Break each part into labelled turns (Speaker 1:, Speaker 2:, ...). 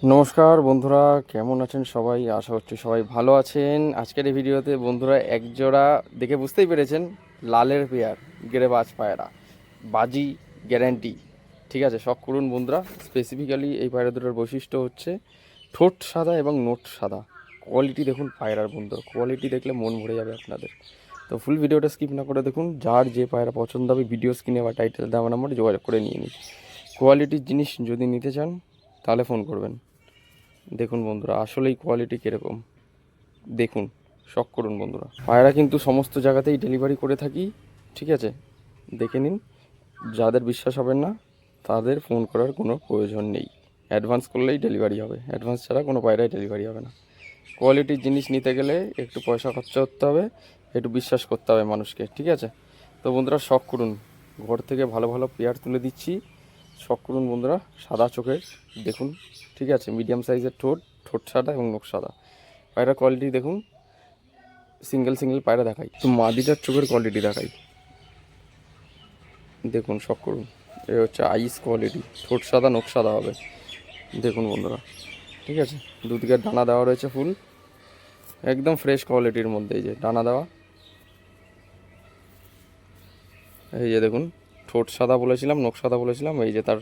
Speaker 1: নমস্কার বন্ধুরা, কেমন আছেন সবাই? আশা করছি সবাই ভালো আছেন। আজকের এই ভিডিওতে বন্ধুরা একজোড়া দেখে বুঝতেই পেরেছেন, লালের পেয়ার গিরেবাজ পায়রা, বাজি গ্যারান্টি। ঠিক আছে, শখ করুন বন্ধুরা। স্পেসিফিক্যালি এই পায়রা দুটোর বৈশিষ্ট্য হচ্ছে ঠোঁট সাদা এবং নোট সাদা। কোয়ালিটি দেখুন পায়রার বন্ধুরা, কোয়ালিটি দেখলে মন ভরে যাবে আপনাদের। তো ফুল ভিডিওটা স্কিপ না করে দেখুন। যার যে পায়রা পছন্দ হবে ভিডিও স্ক্রিনে বা টাইটেল দেওয়া নাম্বারে যোগাযোগ করে নিয়ে নিন। কোয়ালিটির জিনিস যদি নিতে চান তাহলে ফোন করবেন। দেখুন বন্ধুরা, আসলেই কোয়ালিটি কীরকম দেখুন, শখ করুন বন্ধুরা। পায়রা কিন্তু সমস্ত জায়গাতেই ডেলিভারি করে থাকি, ঠিক আছে, দেখে নিন। যাদের বিশ্বাস হবে না তাদের ফোন করার কোনো প্রয়োজন নেই। অ্যাডভান্স করলেই ডেলিভারি হবে, অ্যাডভান্স ছাড়া কোনো পায়রাই ডেলিভারি হবে না। কোয়ালিটির জিনিস নিতে গেলে একটু পয়সা খরচা করতে হবে, একটু বিশ্বাস করতে হবে মানুষকে, ঠিক আছে। তো বন্ধুরা শখ করুন, ঘর থেকে ভালো ভালো পেয়ার তুলে দিচ্ছি। শখ করুন বন্ধুরা, সাদা চোখের দেখুন, ঠিক আছে, মিডিয়াম সাইজের ঠোঁট, ঠোঁট সাদা এবং নখ সাদা। পায়রা কোয়ালিটি দেখুন, সিঙ্গেল সিঙ্গেল পায়রা দেখাই, তো মাদিটার চোখের কোয়ালিটি দেখাই, দেখুন শখ করুন। এ হচ্ছে আইস কোয়ালিটি, ঠোঁট সাদা নখ সাদা হবে, দেখুন বন্ধুরা, ঠিক আছে। দুদিকে ডানা দেওয়া রয়েছে ফুল, একদম ফ্রেশ কোয়ালিটির মধ্যে। এই যে ডানা দেওয়া, এই যে দেখুন, ঠোঁট সাদা বলেছিলাম, নখ সাদা বলেছিলাম, এই যে তার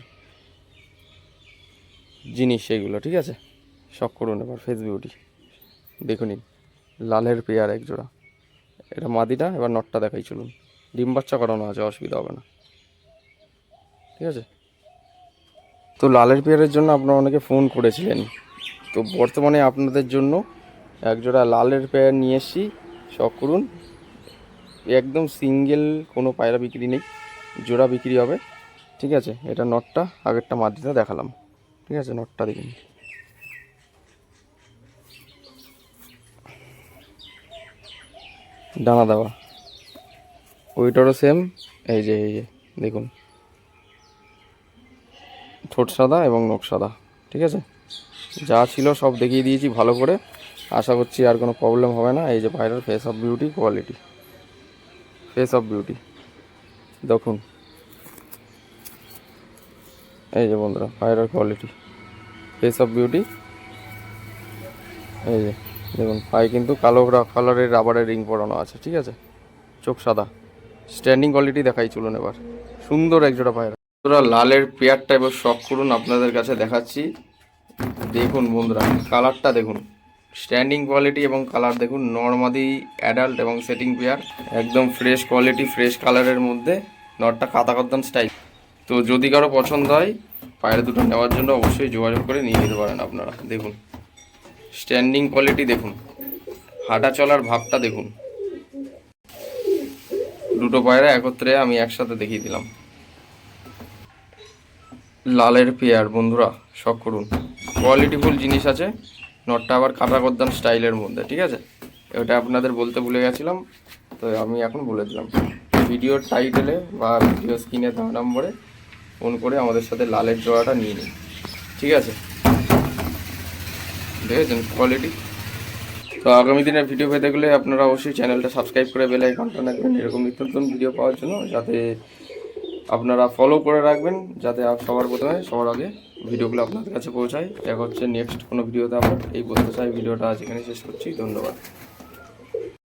Speaker 1: জিনিস সেইগুলো, ঠিক আছে। শখ করুন এবার ফেস বিউটি দেখুন, লালের পেয়ার এক জোড়া। এটা মাদিটা, এবার নটটা দেখাই চলুন। ডিম বাচ্চা করানো আছে, অসুবিধা হবে না, ঠিক আছে। তো লালের পেয়ারের জন্য আপনারা অনেকে ফোন করেছিলেন, তো বর্তমানে আপনাদের জন্য এক জোড়া লালের পেয়ার নিয়ে এসেছি। শখ করুন, একদম সিঙ্গেল, কোনো পায়রা বিক্রি নেই, জোড়া বিক্রি হবে, ঠিক আছে। এটা নটটা, আগেরটা মাদিটা দেখালাম, ঠিক আছে। নটটা দেখুন, ডানা দেওয়া, ওইটারও সেম। এই যে দেখুন, ঠোঁট সাদা এবং নখ সাদা, ঠিক আছে। যা ছিল সব দেখিয়ে দিয়েছি ভালো করে, আশা করছি আর কোনো প্রবলেম হবে না। এই যে পায়রার face of beauty quality, face of beauty দেখুন, এই যে বন্ধুরা পায়রার কোয়ালিটি, ফেস অফ বিউটি। এই যে দেখুন, পায়ে কিন্তু কালো কালারের রাবারের রিং পরানো আছে, ঠিক আছে। চোখ সাদা, স্ট্যান্ডিং কোয়ালিটি দেখাই চলুন এবার। সুন্দর একজোড়া পায়রা বন্ধুরা, লালের পেয়ারটা এবার শখ করুন, আপনাদের কাছে দেখাচ্ছি। দেখুন বন্ধুরা, কালারটা দেখুন, স্ট্যান্ডিং কোয়ালিটি এবং কালার দেখুন। নর্মাদি অ্যাডাল্ট এবং সেটিং পেয়ার, একদম ফ্রেশ কোয়ালিটি, ফ্রেশ কালারের মধ্যে। নটটা কাতা কদ্দান স্টাইল। তো যদি কারো পছন্দ হয় পায়রা দুটো নেওয়ার জন্য অবশ্যই যোগাযোগ করে নিয়ে নিতে পারেন আপনারা। দেখুন স্ট্যান্ডিং কোয়ালিটি দেখুন, হাঁটা চলার ভাবটা দেখুন। দুটো পায়রা একত্রে আমি একসাথে দেখিয়ে দিলাম। লালের পেয়ার বন্ধুরা, শখ করুন, কোয়ালিটিফুল জিনিস আছে। নটটা আবার কাটা গদ্দান স্টাইলের মধ্যে, ঠিক আছে। এটা আপনাদের বলতে ভুলে গেছিলাম, তো আমি এখন বলে দিলাম। ভিডিওর টাইটেলে বা ভিডিও স্ক্রিনে দেওয়া নম্বরে ফোন করে আমাদের সাথে লালের জোড়াটা নিয়ে নিন, ঠিক আছে। দেখেছেন কোয়ালিটি। তো আগামী দিনের ভিডিও পেতে গেলে আপনারা অবশ্যই চ্যানেলটা সাবস্ক্রাইব করে বেল আইকনটা রাখবেন, এরকম নিত্য নতুন ভিডিও পাওয়ার জন্য। যাতে আপনারা ফলো করে রাখবেন, যাতে সবার প্রথমে সবার আগে ভিডিওগুলো আপনাদের কাছে পৌঁছায়। দেখা হচ্ছে নেক্সট কোনো ভিডিওতে। আমরা এই বলতে চাই, ভিডিওটা আজ এখানে শেষ করছি। ধন্যবাদ।